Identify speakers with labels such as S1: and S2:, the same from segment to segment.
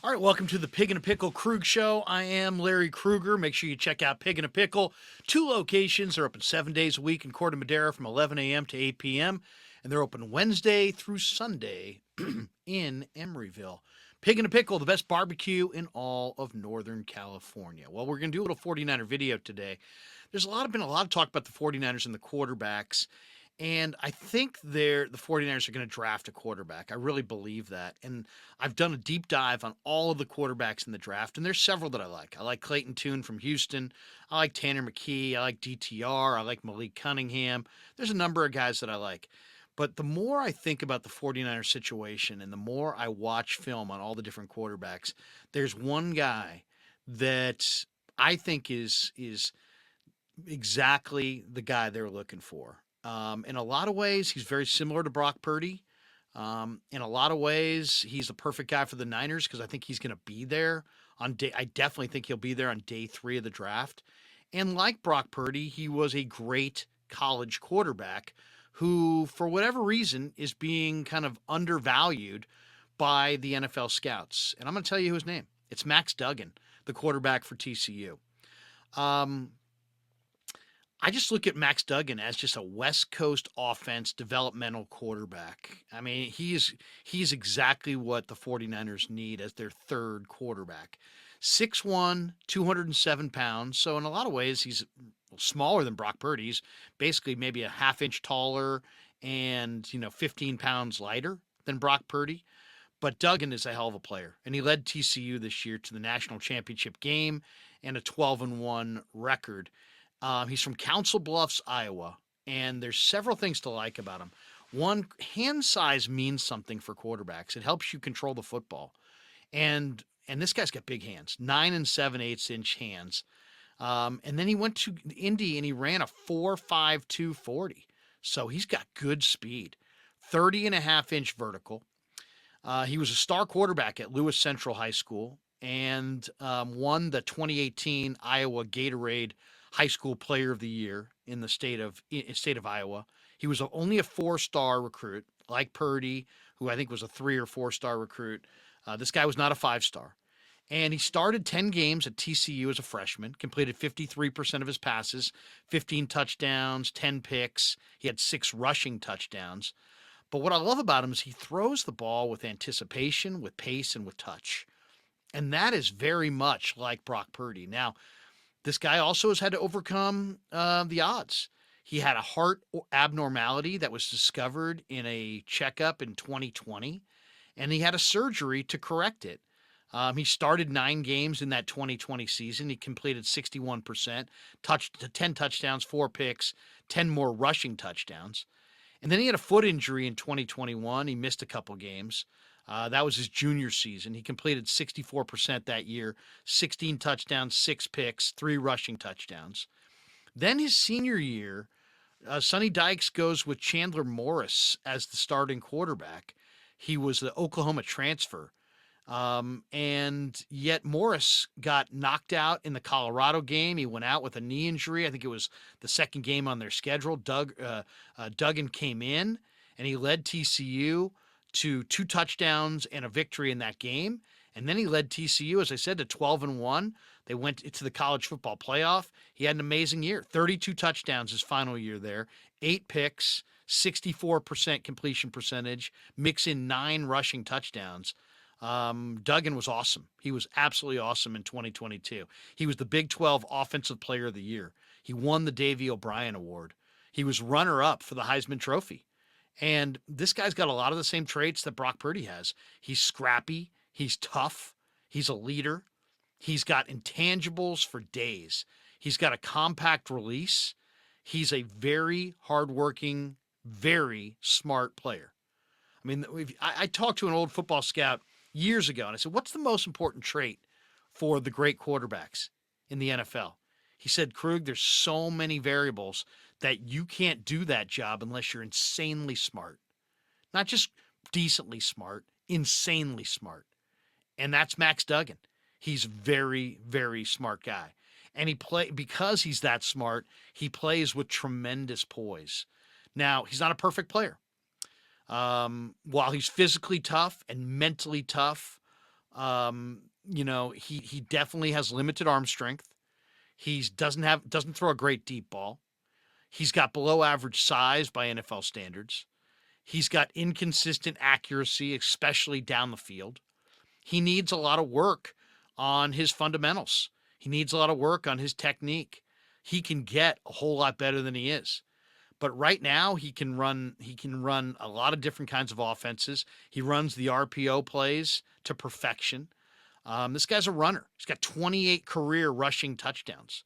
S1: All right, welcome to the Pig and a Pickle Krug Show. I am Larry Krueger. Make sure you check out Pig and a Pickle. Two locations. They're open 7 days a week in Corte Madera from 11 a.m. to 8 p.m. And they're open Wednesday through Sunday in Emeryville. Pig and a Pickle, the best barbecue in all of Northern California. Well, we're going to do a little 49er video today. There's been a lot of talk about the 49ers and the quarterbacks. And I think the 49ers are going to draft a quarterback. I really believe that. And I've done a deep dive on all of the quarterbacks in the draft, and there's several that I like. I like Clayton Tune from Houston. I like Tanner McKee. I like DTR. I like Malik Cunningham. There's a number of guys that I like. But the more I think about the 49ers situation and the more I watch film on all the different quarterbacks, there's one guy that I think is exactly the guy they're looking for. In a lot of ways, he's very similar to Brock Purdy. In a lot of ways, he's the perfect guy for the Niners because I think he's going to be there on day. I definitely think he'll be there on day 3 of the draft. And like Brock Purdy, he was a great college quarterback who, for whatever reason, is being kind of undervalued by the NFL scouts. And I'm going to tell you his name. It's Max Duggan, the quarterback for TCU. Um, I just look at Max Duggan as just a West Coast offense developmental quarterback. I mean, he's exactly what the 49ers need as their third quarterback. 6'1", 207 pounds. So in a lot of ways, he's smaller than Brock Purdy. He's basically maybe a half inch taller and, 15 pounds lighter than Brock Purdy. But Duggan is a hell of a player, and he led TCU this year to the national championship game and a 12-1 record. He's from Council Bluffs, Iowa, and there's several things to like about him. One, hand size means something for quarterbacks. It helps you control the football, and this guy's got big hands, 9 7/8 inch hands. And then he went to Indy and he ran a 4.52 40, so he's got good speed, 30.5 inch vertical. He was a star quarterback at Lewis Central High School and won the 2018 Iowa Gatorade High School Player of the Year in the state of Iowa. He was only a 4-star recruit, like Purdy, who I think was a 3 or 4-star recruit. This guy was not a 5-star. And he started 10 games at TCU as a freshman, completed 53% of his passes, 15 touchdowns, 10 picks. He had 6 rushing touchdowns. But what I love about him is he throws the ball with anticipation, with pace, and with touch. And that is very much like Brock Purdy. Now, this guy also has had to overcome the odds. He had a heart abnormality that was discovered in a checkup in 2020, and he had a surgery to correct it. He started 9 games in that 2020 season. He completed 61%, touched 10 touchdowns, 4 picks, 10 more rushing touchdowns. And then he had a foot injury in 2021. He missed a couple games. That was his junior season. He completed 64% that year, 16 touchdowns, 6 picks, 3 rushing touchdowns. Then his senior year, Sonny Dykes goes with Chandler Morris as the starting quarterback. He was the Oklahoma transfer. And yet Morris got knocked out in the Colorado game. He went out with a knee injury. I think it was the second game on their schedule. Duggan came in, and he led TCU to 2 touchdowns and a victory in that game. And then he led TCU, as I said, to 12-1. They went to the college football playoff. He had an amazing year, 32 touchdowns his final year there, 8 picks, 64% completion percentage, mix in 9 rushing touchdowns. Duggan was awesome. He was absolutely awesome in 2022. He was the Big 12 Offensive Player of the Year. He won the Davey O'Brien Award. He was runner-up for the Heisman Trophy. And this guy's got a lot of the same traits that Brock Purdy has. He's scrappy. He's tough. He's a leader. He's got intangibles for days. He's got a compact release. He's a very hardworking, very smart player. I mean, I talked to an old football scout years ago, and I said, what's the most important trait for the great quarterbacks in the NFL? He said, Krug, there's so many variables that you can't do that job unless you're insanely smart. Not just decently smart, insanely smart. And that's Max Duggan. He's very, very smart guy. And because he's that smart, he plays with tremendous poise. Now, he's not a perfect player. While he's physically tough and mentally tough, He definitely has limited arm strength. Doesn't throw a great deep ball. He's got below average size by NFL standards. He's got inconsistent accuracy, especially down the field. He needs a lot of work on his fundamentals. He needs a lot of work on his technique. He can get a whole lot better than he is. But right now he can run a lot of different kinds of offenses. He runs the RPO plays to perfection. This guy's a runner. He's got 28 career rushing touchdowns.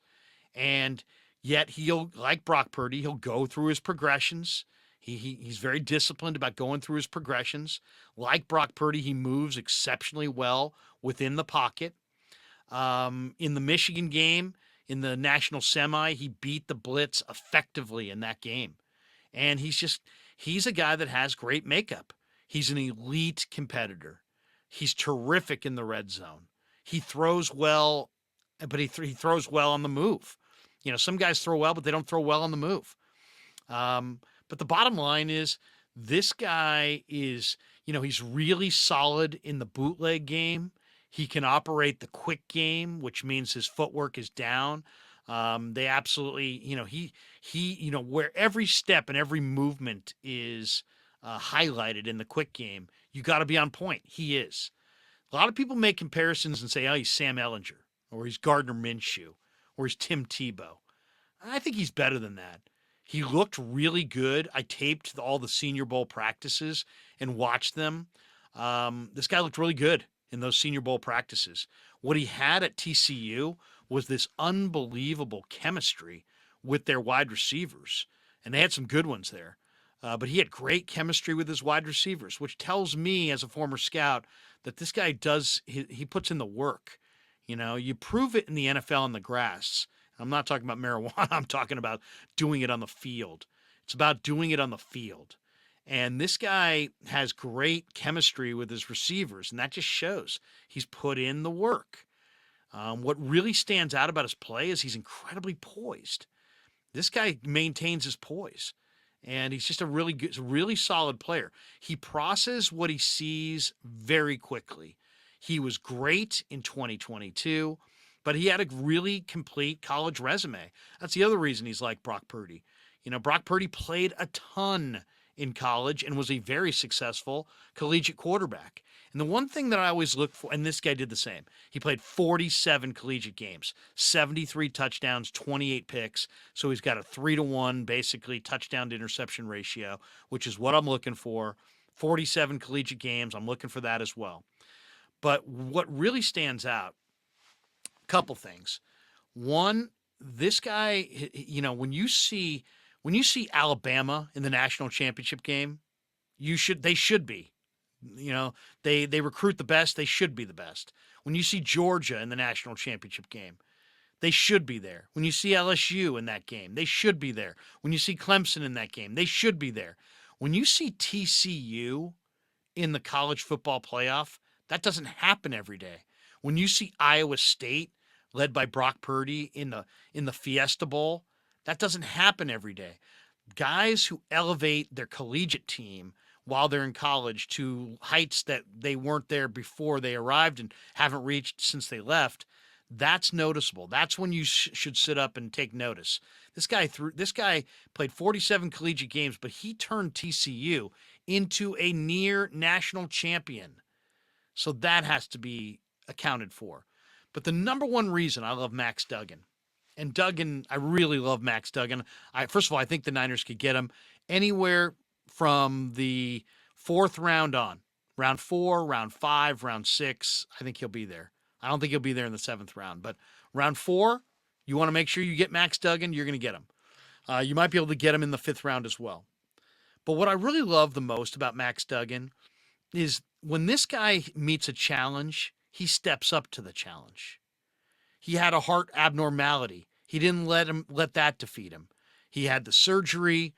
S1: And yet he'll, like Brock Purdy, he'll go through his progressions. He's very disciplined about going through his progressions. Like Brock Purdy, he moves exceptionally well within the pocket. In the Michigan game, in the national semi, he beat the blitz effectively in that game. And he's a guy that has great makeup. He's an elite competitor. He's terrific in the red zone. He throws well, but he throws well on the move. Some guys throw well, but they don't throw well on the move. But the bottom line is this guy is, he's really solid in the bootleg game. He can operate the quick game, which means his footwork is down. They absolutely, where every step and every movement is highlighted in the quick game, you got to be on point. He is. A lot of people make comparisons and say, oh, he's Sam Ellinger, or he's Gardner Minshew, or he's Tim Tebow. I think he's better than that. He looked really good. I taped all the Senior Bowl practices and watched them. This guy looked really good in those Senior Bowl practices. What he had at TCU was this unbelievable chemistry with their wide receivers, and they had some good ones there. But he had great chemistry with his wide receivers, which tells me as a former scout that this guy he puts in the work. You prove it in the NFL on the grass. I'm not talking about marijuana. I'm talking about doing it on the field. It's about doing it on the field. And this guy has great chemistry with his receivers, and that just shows he's put in the work. What really stands out about his play is he's incredibly poised. This guy maintains his poise, and he's just a really solid player. He processes what he sees very quickly. He was great in 2022. But he had a really complete college resume. That's the other reason he's like Brock Purdy. Brock Purdy played a ton in college and was a very successful collegiate quarterback. And the one thing that I always look for, and this guy did the same, he played 47 collegiate games, 73 touchdowns, 28 picks. So he's got a 3-to-1, basically, touchdown to interception ratio, which is what I'm looking for. 47 collegiate games, I'm looking for that as well. But what really stands out, couple things. One, this guy, when you see Alabama in the national championship game, they should be. They recruit the best, they should be the best. When you see Georgia in the national championship game, they should be there. When you see LSU in that game, they should be there. When you see Clemson in that game, they should be there. When you see TCU in the college football playoff, that doesn't happen every day. When you see Iowa State led by Brock Purdy in the Fiesta Bowl, that doesn't happen every day. Guys who elevate their collegiate team while they're in college to heights that they weren't there before they arrived and haven't reached since they left, that's noticeable. That's when you should sit up and take notice. This guy played 47 collegiate games, but he turned TCU into a near national champion. So that has to be accounted for. But the number one reason I love Max Duggan, and Duggan, I really love Max Duggan. First of all, I think the Niners could get him anywhere from the 4th round on. Round 4, round 5, round 6, I think he'll be there. I don't think he'll be there in the 7th round. But round 4, you want to make sure you get Max Duggan, you're going to get him. You might be able to get him in the 5th round as well. But what I really love the most about Max Duggan is when this guy meets a challenge, he steps up to the challenge. He had a heart abnormality. He didn't let that defeat him. He had the surgery.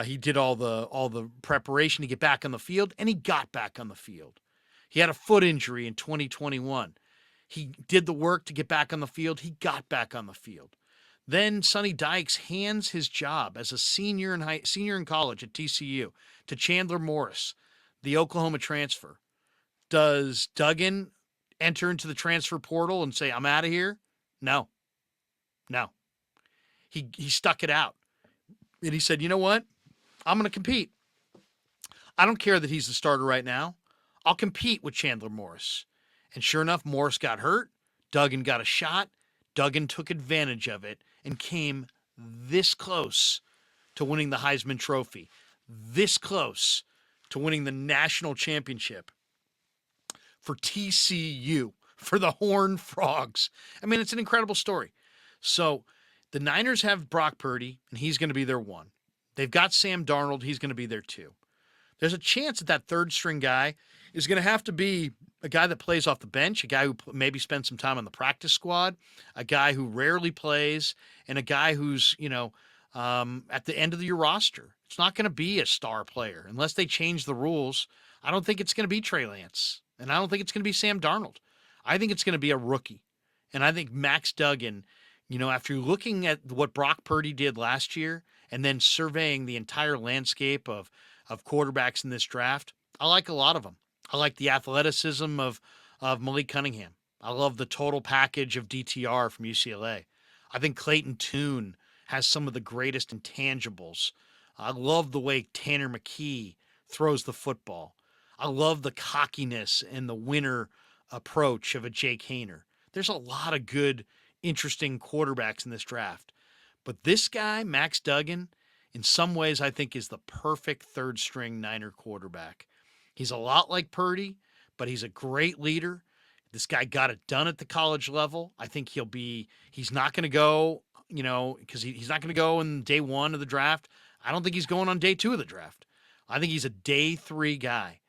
S1: He did all the preparation to get back on the field, and he got back on the field. He had a foot injury in 2021. He did the work to get back on the field. He got back on the field. Then Sonny Dykes hands his job as a senior in college at TCU to Chandler Morris, the Oklahoma transfer. Does Duggan enter into the transfer portal and say, I'm out of here? No. No. He stuck it out. And he said, you know what? I'm going to compete. I don't care that he's the starter right now. I'll compete with Chandler Morris. And sure enough, Morris got hurt. Duggan got a shot. Duggan took advantage of it and came this close to winning the Heisman Trophy, this close to winning the national championship for TCU, for the Horned Frogs. I mean, it's an incredible story. So the Niners have Brock Purdy, and he's going to be their one. They've got Sam Darnold. He's going to be there too. There's a chance that that third string guy is going to have to be a guy that plays off the bench, a guy who maybe spends some time on the practice squad, a guy who rarely plays, and a guy who's, at the end of your roster. It's not going to be a star player unless they change the rules. I don't think it's going to be Trey Lance, and I don't think it's going to be Sam Darnold. I think it's going to be a rookie. And I think Max Duggan, after looking at what Brock Purdy did last year and then surveying the entire landscape of quarterbacks in this draft, I like a lot of them. I like the athleticism of Malik Cunningham. I love the total package of DTR from UCLA. I think Clayton Tune has some of the greatest intangibles. I love the way Tanner McKee throws the football. I love the cockiness and the winner approach of a Jake Haener. There's a lot of good, interesting quarterbacks in this draft. But this guy, Max Duggan, in some ways I think is the perfect third string Niner quarterback. He's a lot like Purdy, but he's a great leader. This guy got it done at the college level. I think he's not going to go, because he's not going to go in day one of the draft. I don't think he's going on day two of the draft. I think he's a day three guy.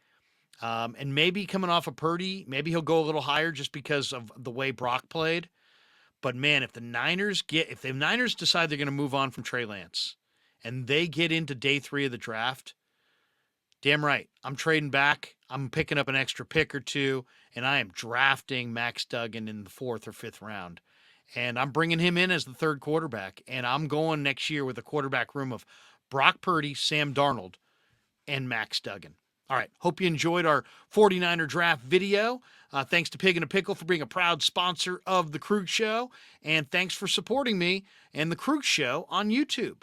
S1: And maybe coming off of Purdy, maybe he'll go a little higher just because of the way Brock played. But man, if the Niners decide they're going to move on from Trey Lance and they get into day three of the draft, damn right, I'm trading back. I'm picking up an extra pick or two, and I am drafting Max Duggan in the 4th or 5th round. And I'm bringing him in as the third quarterback, and I'm going next year with a quarterback room of Brock Purdy, Sam Darnold, and Max Duggan. All right, hope you enjoyed our 49er draft video. Thanks to Pig and a Pickle for being a proud sponsor of The Krug Show, and thanks for supporting me and The Krug Show on YouTube.